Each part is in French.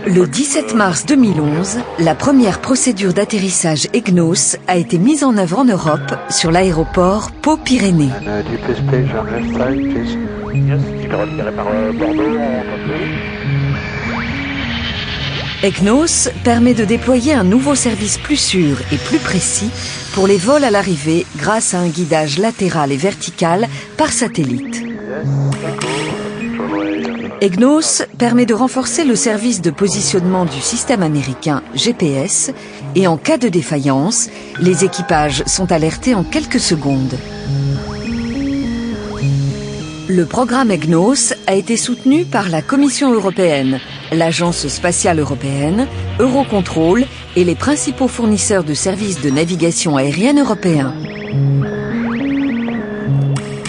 Le 17 mars 2011, la première procédure d'atterrissage EGNOS a été mise en œuvre en Europe sur l'aéroport Pau-Pyrénées. EGNOS permet de déployer un nouveau service plus sûr et plus précis pour les vols à l'arrivée grâce à un guidage latéral et vertical par satellite. EGNOS permet de renforcer le service de positionnement du système américain GPS et en cas de défaillance, les équipages sont alertés en quelques secondes. Le programme EGNOS a été soutenu par la Commission européenne, l'Agence spatiale européenne, Eurocontrol et les principaux fournisseurs de services de navigation aérienne européens.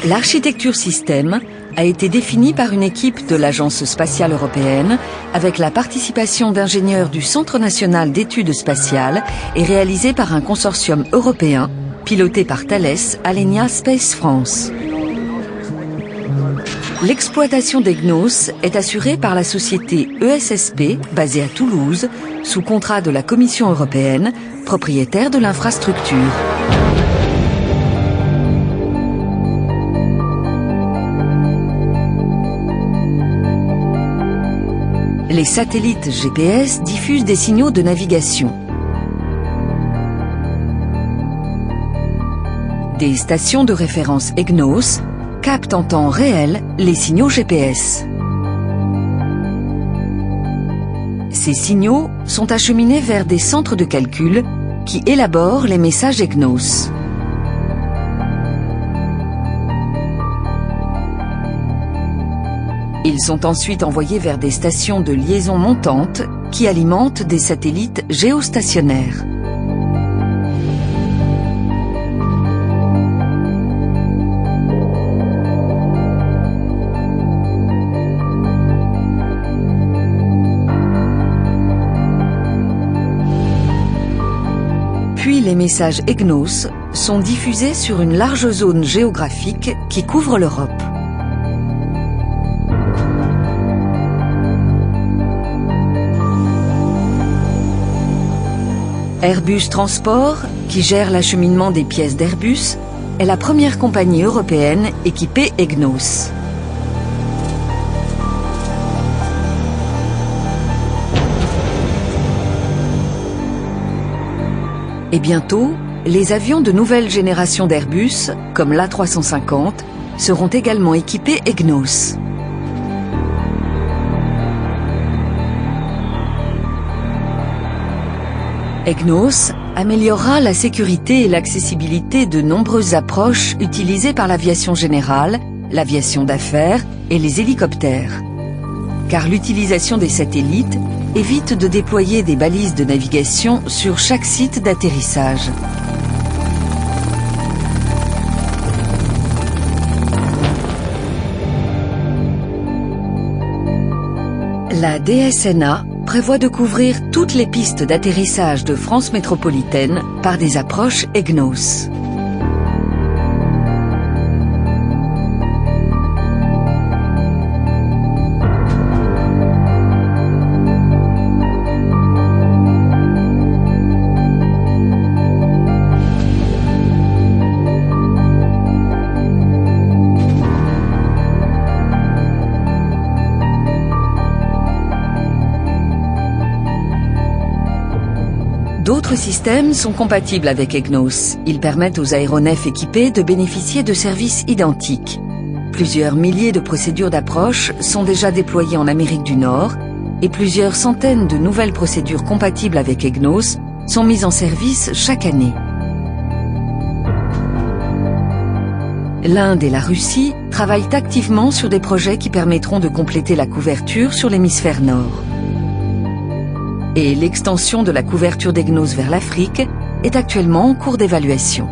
L'architecture système a été définie par une équipe de l'Agence spatiale européenne avec la participation d'ingénieurs du Centre national d'études spatiales et réalisée par un consortium européen piloté par Thales Alenia Space France. L'exploitation d'EGNOS est assurée par la société ESSP, basée à Toulouse, sous contrat de la Commission européenne, propriétaire de l'infrastructure. Les satellites GPS diffusent des signaux de navigation. Des stations de référence EGNOS captent en temps réel les signaux GPS. Ces signaux sont acheminés vers des centres de calcul qui élaborent les messages EGNOS. Ils sont ensuite envoyés vers des stations de liaison montantes qui alimentent des satellites géostationnaires. Puis les messages EGNOS sont diffusés sur une large zone géographique qui couvre l'Europe. Airbus Transport, qui gère l'acheminement des pièces d'Airbus, est la première compagnie européenne équipée EGNOS. Et bientôt, les avions de nouvelle génération d'Airbus, comme l'A350, seront également équipés EGNOS. EGNOS améliorera la sécurité et l'accessibilité de nombreuses approches utilisées par l'aviation générale, l'aviation d'affaires et les hélicoptères. Car l'utilisation des satellites évite de déployer des balises de navigation sur chaque site d'atterrissage. La DSNA prévoit de couvrir toutes les pistes d'atterrissage de France métropolitaine par des approches EGNOS. D'autres systèmes sont compatibles avec EGNOS. Ils permettent aux aéronefs équipés de bénéficier de services identiques. Plusieurs milliers de procédures d'approche sont déjà déployées en Amérique du Nord et plusieurs centaines de nouvelles procédures compatibles avec EGNOS sont mises en service chaque année. L'Inde et la Russie travaillent activement sur des projets qui permettront de compléter la couverture sur l'hémisphère nord. Et l'extension de la couverture d'EGNOS vers l'Afrique est actuellement en cours d'évaluation.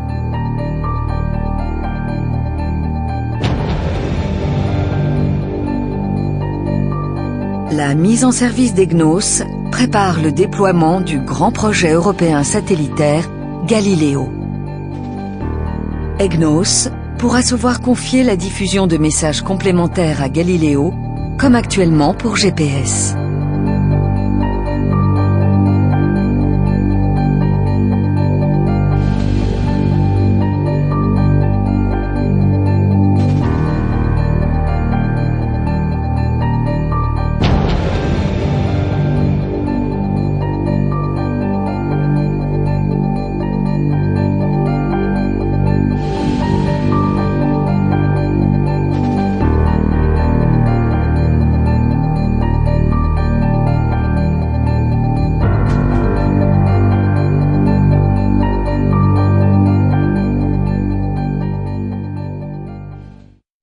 La mise en service d'EGNOS prépare le déploiement du grand projet européen satellitaire Galileo. EGNOS pourra se voir confier la diffusion de messages complémentaires à Galileo, comme actuellement pour GPS.